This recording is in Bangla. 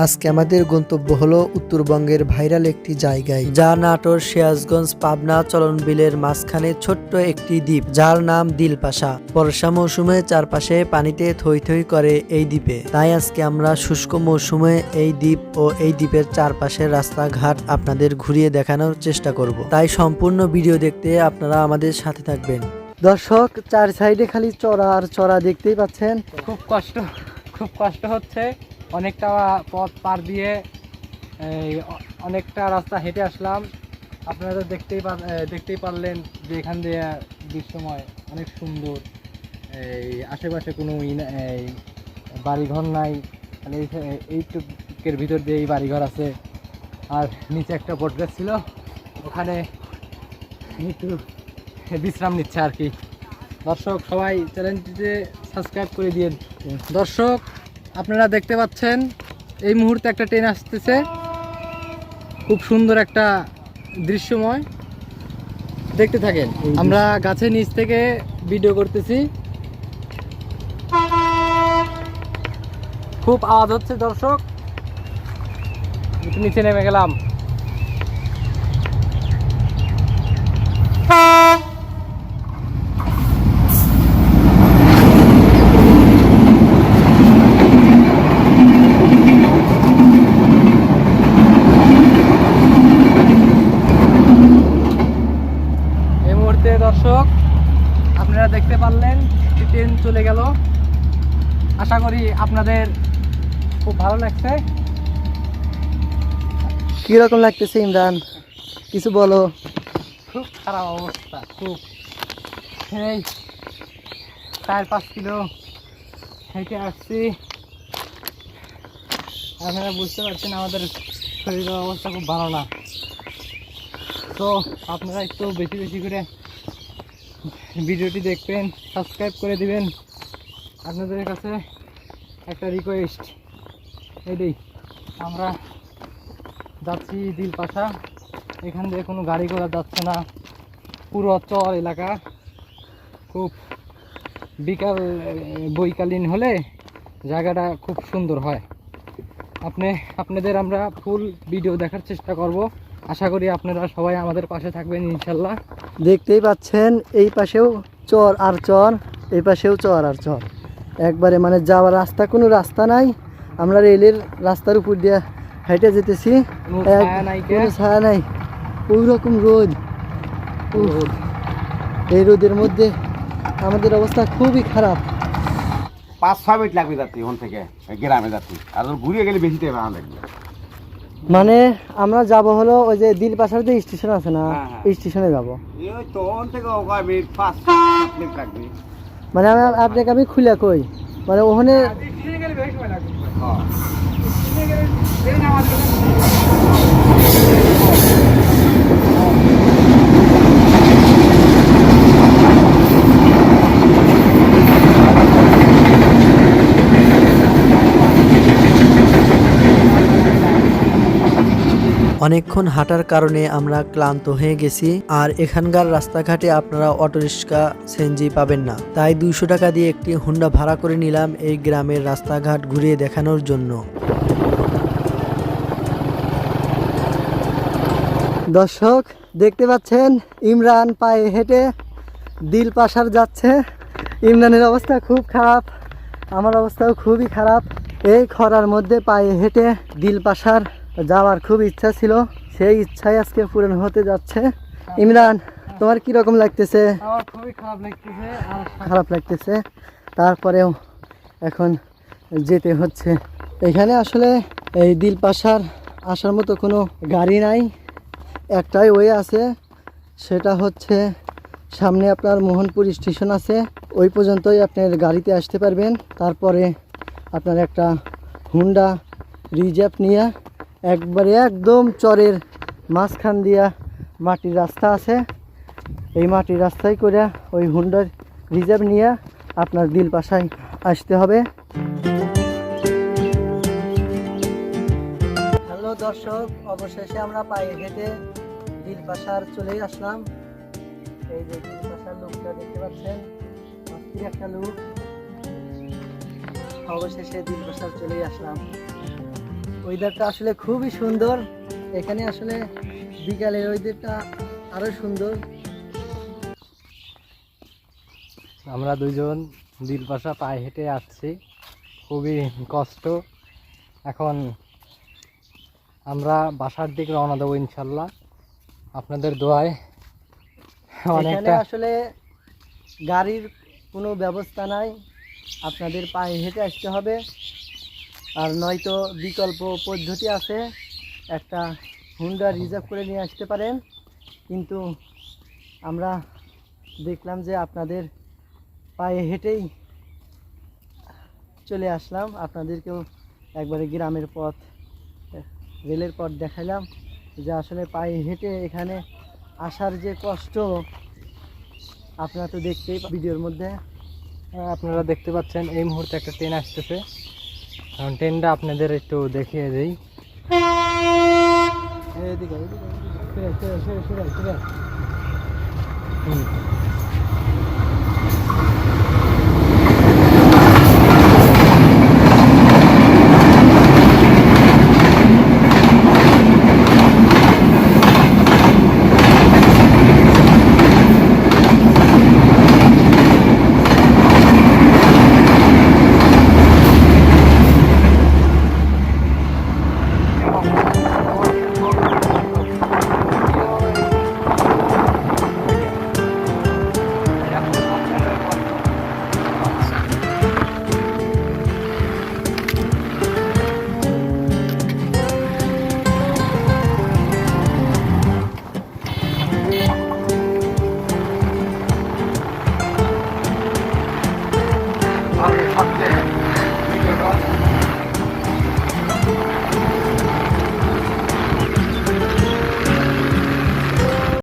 আজকে আমাদের গন্তব্য হলো উত্তরবঙ্গের ভাইরাল একটি জায়গায়, যা নাটোর সিরাজগঞ্জ পাবনা চলন বিলের মাঝখানে ছোট্ট একটি দ্বীপ, যার নাম দিলপাশা। বর্ষা মৌসুমে চারপাশে পানিতে থই থই করে এই দ্বীপে। তাই আজকে আমরা শুষ্ক মৌসুমে এই দ্বীপ ও এই দ্বীপের চারপাশের রাস্তাঘাট আপনাদের ঘুরিয়ে দেখানোর চেষ্টা করব। তাই সম্পূর্ণ ভিডিও দেখতে আপনারা আমাদের সাথে থাকবেন। দর্শক, চার সাইডে খালি চড়া আর চড়া দেখতেই পাচ্ছেন। খুব কষ্ট হচ্ছে। অনেকটা পথ পার দিয়ে অনেকটা রাস্তা হেঁটে আসলাম। আপনারা তো দেখতেই পারলেন যে এখান দিয়ে দৃশ্যময় অনেক সুন্দর। আশেপাশে কোনো বাড়িঘর নাই, মানে এইটুকের ভিতর দিয়ে এই বাড়িঘর আছে। আর নিচে একটা বটগাছ ছিল, ওখানে একটু বিশ্রাম নিচ্ছে আর কি। দর্শক সবাই চ্যানেলটিতে সাবস্ক্রাইব করে দিন। দর্শক, আপনারা দেখতে পাচ্ছেন এই মুহূর্তে একটা ট্রেন আসতেছে। খুব সুন্দর একটা দৃশ্যময়, দেখতে থাকেন। আমরা গাছের নিচ থেকে ভিডিও করতেছি। খুব আওয়াজ হচ্ছে দর্শক, একটু নিচে নেমে গেলাম। দর্শক, আপনারা দেখতে পারলেন ট্রেন চলে গেল। আশা করি আপনাদের খুব ভালো লাগছে। কিরকম লাগতেছে ইমরান, কিছু বলো। খুব খারাপ অবস্থা, খুব। এই 4-5 কিলো হেঁটে আসছি। আপনারা বুঝতে পারছেন আমাদের শরীরের অবস্থা খুব ভালো না। তো আপনারা একটু বেশি বেশি করে ভিডিওটি দেখবেন, সাবস্ক্রাইব করে দিবেন। আপনাদের কাছে একটা রিকোয়েস্ট, এটাই। আমরা যাচ্ছি দিলপাশা। এখান দিয়ে কোনো গাড়ি ঘোড়া যাচ্ছে না, পুরো চর এলাকা। খুব বৈকালীন হলে জায়গাটা খুব সুন্দর হয়। আপনাদের আমরা ফুল ভিডিও দেখার চেষ্টা করব। আশা করি আপনারা সবাই আমাদের পাশে থাকবেন ইনশাল্লাহ। দেখতেই পাচ্ছেন এই পাশেও চর আর চর, এই পাশেও চর আর চর, একবারে মানে যাওয়ার রাস্তা, কোনো রাস্তা নাই। আমরা রেলের রাস্তার উপর দিয়ে হেঁটে যেতেছি, কোনো ছায়া নাই, ওই রকম রোদ। এই রোদের মধ্যে আমাদের অবস্থা খুবই খারাপ। 5-6 মিনিট লাগবে যাচ্ছি ওখান থেকে গ্রামে যাচ্ছি, আর ঘুরিয়ে গেলে বেশি টাইম লাগবে। মানে আমরা যাব হলো ওই যে দিলপাশার যে স্টেশন আছে না, এই স্টেশনে যাব। মানে আপনাকে আমি খুলে কই, মানে ওখানে অনেকক্ষণ হাঁটার কারণে আমরা ক্লান্ত হয়ে গেছি। আর এখানকার রাস্তাঘাটে আপনারা অটোরিক্সা সিএনজি পাবেন না, তাই 200 টাকা দিয়ে একটি হুন্ডা ভাড়া করে নিলাম এই গ্রামের রাস্তাঘাট ঘুরিয়ে দেখানোর জন্য। দর্শক, দেখতে পাচ্ছেন ইমরান পায়ে হেঁটে দিলপাশার যাচ্ছে। ইমরানের অবস্থা খুব খারাপ, আমার অবস্থাও খুবই খারাপ। এই খরার মধ্যে পায়ে হেঁটে দিলপাশার যাওয়ার খুব ইচ্ছা ছিল, সেই ইচ্ছাই আজকে পূরণ হতে যাচ্ছে। ইমরান, তোমার কি রকম লাগতেছে? আমার খুবই খারাপ লাগতেছে। খারাপ লাগতেছে, তারপরেও এখন যেতে হচ্ছে। এখানে আসলে এই দিলপাশার আসার মতো কোনো গাড়ি নাই, একটাই ওয়ে আছে, সেটা হচ্ছে সামনে আপনার মোহনপুর স্টেশন আছে, ওই পর্যন্তই আপনার গাড়িতে আসতে পারবেন। তারপরে আপনার একটা হুন্ডা রিজার্ভ নিয়ে একবারে একদম চরের মাঝখান দিয়া মাটির রাস্তা আছে, এই মাটির রাস্তায় করে ওই হুন্ডার রিজার্ভ নিয়ে আপনার দিলপাশায় আসতে হবে। হ্যালো দর্শক, অবশেষে আমরা পায়ে হেঁটে দিলপাশার চলেই আসলাম। এই যে দিলপাশার লোকটা দেখতে পাচ্ছেন, একটা লোক। অবশেষে দিলপাশার চলেই আসলাম। ওয়েদারটা আসলে খুবই সুন্দর। এখানে আসলে বিকালের ওয়েদারটা আরো সুন্দর। আমরা দুজন দিলপাশা পায়ে হেঁটে আসছি, খুবই কষ্ট। এখন আমরা বাসার দিকে রওনা দেবো ইনশাল্লাহ, আপনাদের দোয়ায়। এখানে অনেকটা আসলে গাড়ির কোনো ব্যবস্থা নাই, আপনাদের পায়ে হেঁটে আসতে হবে। আর নয়তো বিকল্প পদ্ধতি আছে, একটা হুন্ডা রিজার্ভ করে নিয়ে আসতে পারেন। কিন্তু আমরা দেখলাম যে আপনাদের পায়ে হেঁটেই চলে আসলাম, আপনাদেরকেও একবারে গ্রামের পথ, রেলের পথ দেখালাম যে আসলে পায়ে হেঁটে এখানে আসার যে কষ্ট আপনারা তো দেখতেই ভিডিওর মধ্যে। আপনারা দেখতে পাচ্ছেন এই মুহূর্তে একটা ট্রেন আসতেছে, কারণ ট্রেনটা আপনাদের একটু দেখিয়ে দিই। এদিকে এদিকে এদিকে। হুম।